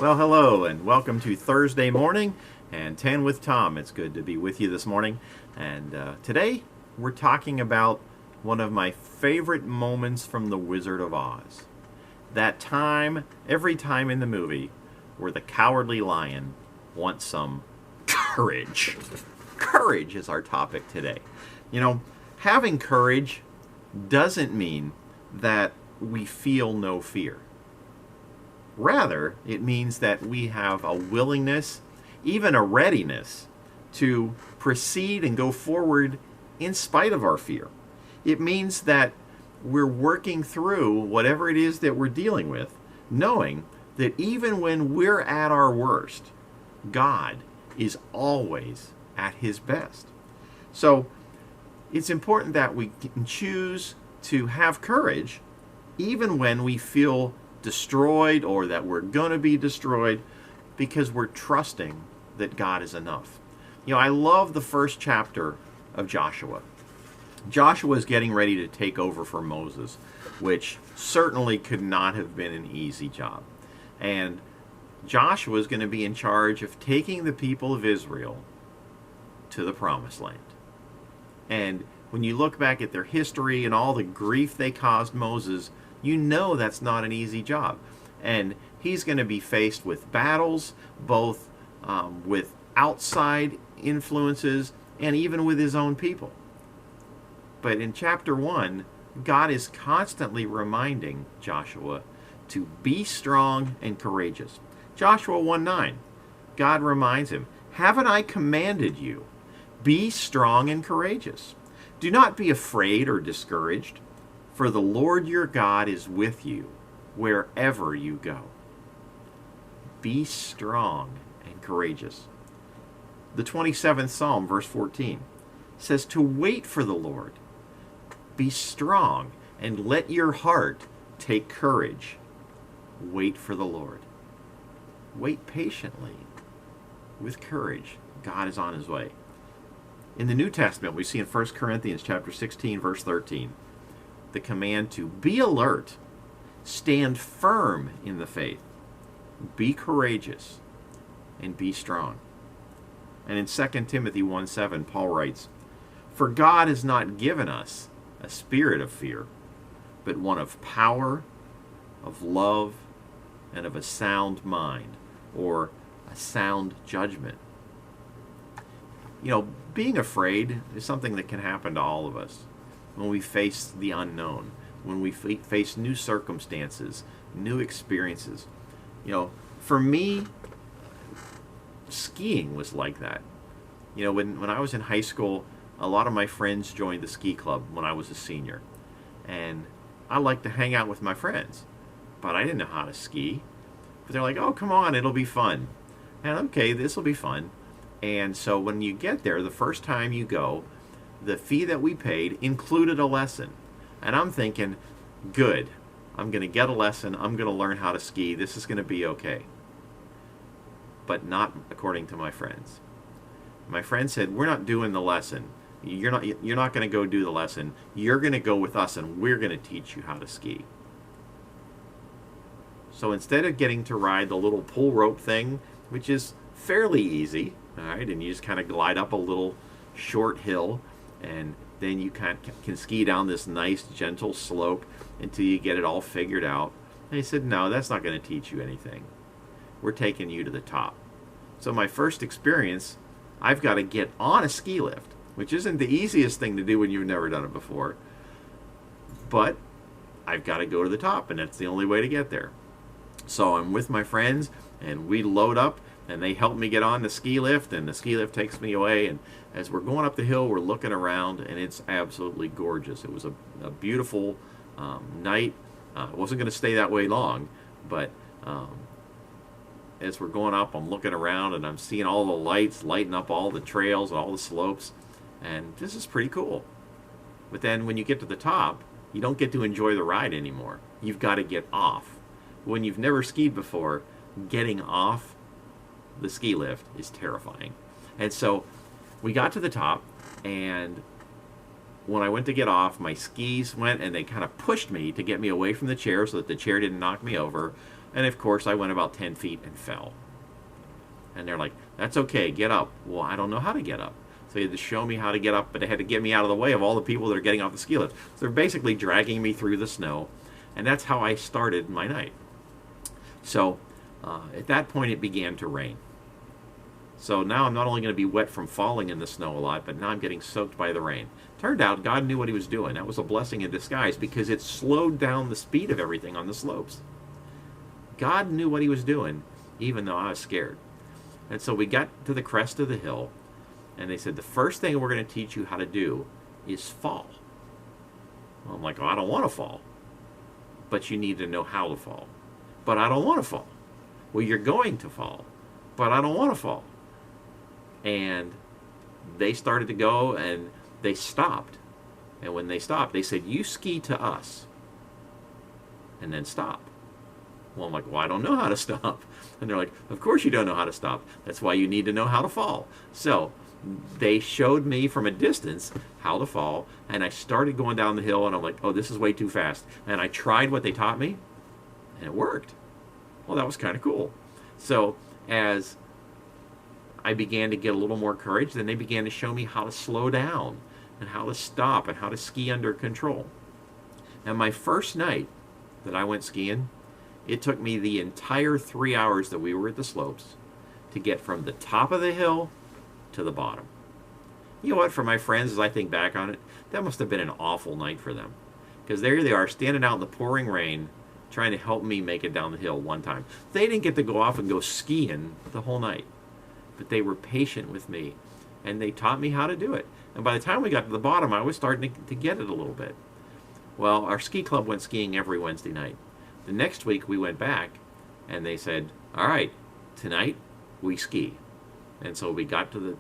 Well, hello, and welcome to Thursday morning and 10 with Tom. It's good to be with you this morning. And today we're talking about one of my favorite moments from The Wizard of Oz. That time, every time in the movie, where the cowardly lion wants some courage. Courage is our topic today. You know, having courage doesn't mean that we feel no fear. Rather, it means that we have a willingness, even a readiness, to proceed and go forward in spite of our fear. It means that we're working through whatever it is that we're dealing with, knowing that even when we're at our worst, God is always at His best. So it's important that we can choose to have courage even when we feel destroyed or that we're going to be destroyed, because we're trusting that God is enough. You know, I love the first chapter of Joshua. Joshua is getting ready to take over for Moses, which certainly could not have been an easy job. And Joshua is going to be in charge of taking the people of Israel to the Promised Land. And when you look back at their history and all the grief they caused Moses, you know that's not an easy job. And he's going to be faced with battles, both with outside influences and even with his own people. But in chapter 1, God is constantly reminding Joshua to be strong and courageous. Joshua 1:9, God reminds him, "Haven't I commanded you? Be strong and courageous. Do not be afraid or discouraged, for the Lord your God is with you wherever you go." Be strong and courageous. The 27th Psalm, verse 14, says to wait for the Lord. Be strong and let your heart take courage. Wait for the Lord. Wait patiently with courage. God is on His way. In the New Testament, we see in 1 Corinthians chapter 16, verse 13, the command to be alert, stand firm in the faith, be courageous, and be strong. And in 2 Timothy 1:7, Paul writes, "For God has not given us a spirit of fear, but one of power, of love, and of a sound mind," or a sound judgment. You know, being afraid is something that can happen to all of us. When we face the unknown, when we face new circumstances, new experiences. You know, for me, skiing was like that. You know, when I was in high school, a lot of my friends joined the ski club when I was a senior. And I liked to hang out with my friends, but I didn't know how to ski. But they're like, "Oh, come on, it'll be fun." And okay, this will be fun. And so when you get there, the first time you go, the fee that we paid included a lesson. And I'm thinking, good, I'm going to get a lesson, I'm going to learn how to ski, this is going to be okay. But not according to my friends. My friend said, "We're not doing the lesson. You're not going to go do the lesson. You're going to go with us and we're going to teach you how to ski." So instead of getting to ride the little pull rope thing, which is fairly easy, all right, and you just kind of glide up a little short hill, and then you can ski down this nice gentle slope until you get it all figured out. And he said, "No, that's not going to teach you anything. We're taking you to the top." So my first experience, I've got to get on a ski lift, which isn't the easiest thing to do when you've never done it before. But I've got to go to the top, and that's the only way to get there. So I'm with my friends, and we load up, and they help me get on the ski lift, and the ski lift takes me away. And as we're going up the hill, we're looking around, and it's absolutely gorgeous. It was a beautiful night. It wasn't going to stay that way long, but as we're going up, I'm looking around, and I'm seeing all the lights lighting up all the trails and all the slopes, and this is pretty cool. But then when you get to the top, you don't get to enjoy the ride anymore. You've got to get off. When you've never skied before, getting off the ski lift is terrifying. And so we got to the top, and when I went to get off, my skis went and they kind of pushed me to get me away from the chair so that the chair didn't knock me over. And of course, I went about 10 feet and fell. And they're like, that's okay, get up. Well, I don't know how to get up. So they had to show me how to get up, but they had to get me out of the way of all the people that are getting off the ski lift. So they're basically dragging me through the snow. And that's how I started my night. So at that point, it began to rain. So now I'm not only going to be wet from falling in the snow a lot, but now I'm getting soaked by the rain. Turned out God knew what he was doing. That was a blessing in disguise because it slowed down the speed of everything on the slopes. God knew what he was doing, even though I was scared. And so we got to the crest of the hill, and they said, the first thing we're going to teach you how to do is fall. Well, I'm like, oh, I don't want to fall. But you need to know how to fall. But I don't want to fall. Well, you're going to fall. But I don't want to fall. And they started to go, and they stopped. And when they stopped, they said, you ski to us. And then stop. Well, I'm like, well, I don't know how to stop. And they're like, of course you don't know how to stop. That's why you need to know how to fall. So they showed me from a distance how to fall, and I started going down the hill, and I'm like, oh, this is way too fast. And I tried what they taught me, and it worked. Well, that was kind of cool. So as I began to get a little more courage, then they began to show me how to slow down and how to stop and how to ski under control. And my first night that I went skiing, it took me the entire 3 hours that we were at the slopes to get from the top of the hill to the bottom. You know what, for my friends, as I think back on it, that must have been an awful night for them. Because there they are, standing out in the pouring rain, trying to help me make it down the hill one time. They didn't get to go off and go skiing the whole night. But they were patient with me, and they taught me how to do it. And by the time we got to the bottom, I was starting to get it a little bit. Well, our ski club went skiing every Wednesday night. The next week we went back, and they said, all right, tonight we ski. And so we got to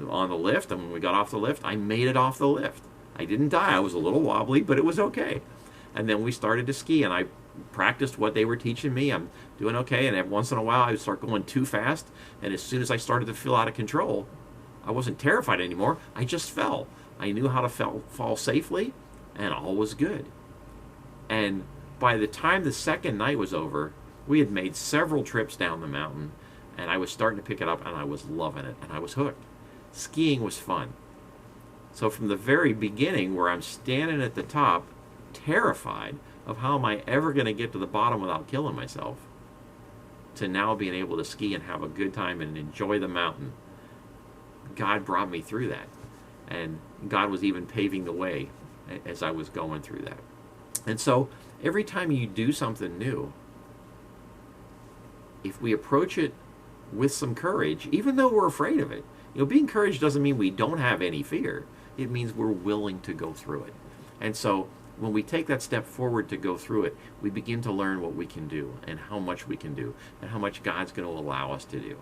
on the lift, and when we got off the lift, I made it off the lift. I didn't die. I was a little wobbly, but it was okay. And then we started to ski, and I practiced what they were teaching me. I'm doing okay, and every once in a while I would start going too fast, and as soon as I started to feel out of control, I wasn't terrified anymore. I just fell. I knew how to fall safely, and all was good. And by the time the second night was over, we had made several trips down the mountain, and I was starting to pick it up, and I was loving it, and I was hooked. Skiing was fun. So from the very beginning, where I'm standing at the top, terrified of how am I ever going to get to the bottom without killing myself, to now being able to ski and have a good time and enjoy the mountain, God brought me through that. And God was even paving the way as I was going through that. And so every time you do something new, if we approach it with some courage, even though we're afraid of it, being courage doesn't mean we don't have any fear. It means we're willing to go through it. And so when we take that step forward to go through it, we begin to learn what we can do and how much we can do and how much God's going to allow us to do.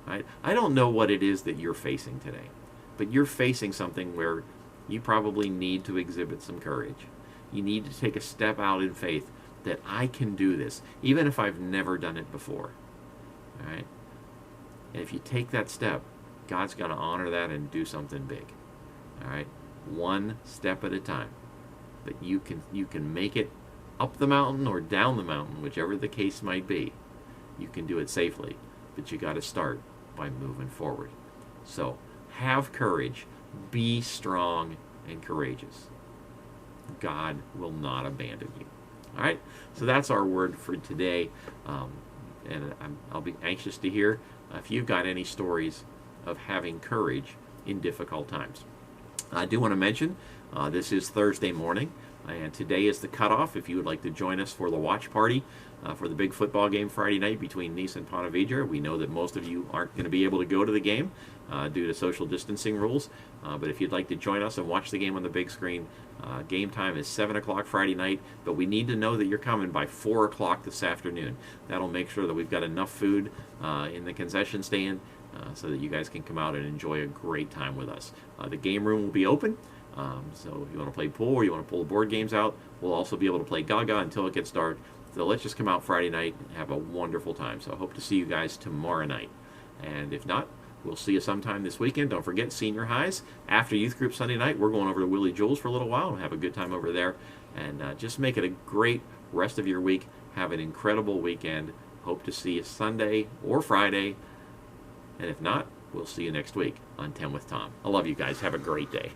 Right? I don't know what it is that you're facing today, but you're facing something where you probably need to exhibit some courage. You need to take a step out in faith that I can do this, even if I've never done it before. All right? And if you take that step, God's going to honor that and do something big. All right? One step at a time. But you can make it up the mountain or down the mountain, whichever the case might be. You can do it safely, but you got to start by moving forward. So have courage, be strong and courageous. God will not abandon you. All right, so that's our word for today, and I'll be anxious to hear if you've got any stories of having courage in difficult times. I do want to mention this is Thursday morning, and today is the cutoff. If you would like to join us for the watch party for the big football game Friday night between Nice and Ponte Vedra. We know that most of you aren't going to be able to go to the game due to social distancing rules, but if you'd like to join us and watch the game on the big screen, game time is 7 o'clock Friday night, but we need to know that you're coming by 4 o'clock this afternoon. That'll make sure that we've got enough food in the concession stand so that you guys can come out and enjoy a great time with us. The game room will be open, so if you want to play pool or you want to pull the board games out, we'll also be able to play Gaga until it gets dark. So let's just come out Friday night and have a wonderful time. So I hope to see you guys tomorrow night. And if not, we'll see you sometime this weekend. Don't forget, senior highs. After youth group Sunday night, we're going over to Willie Jules for a little while and have a good time over there. And just make it a great rest of your week. Have an incredible weekend. Hope to see you Sunday or Friday. And if not, we'll see you next week on 10 with Tom. I love you guys. Have a great day.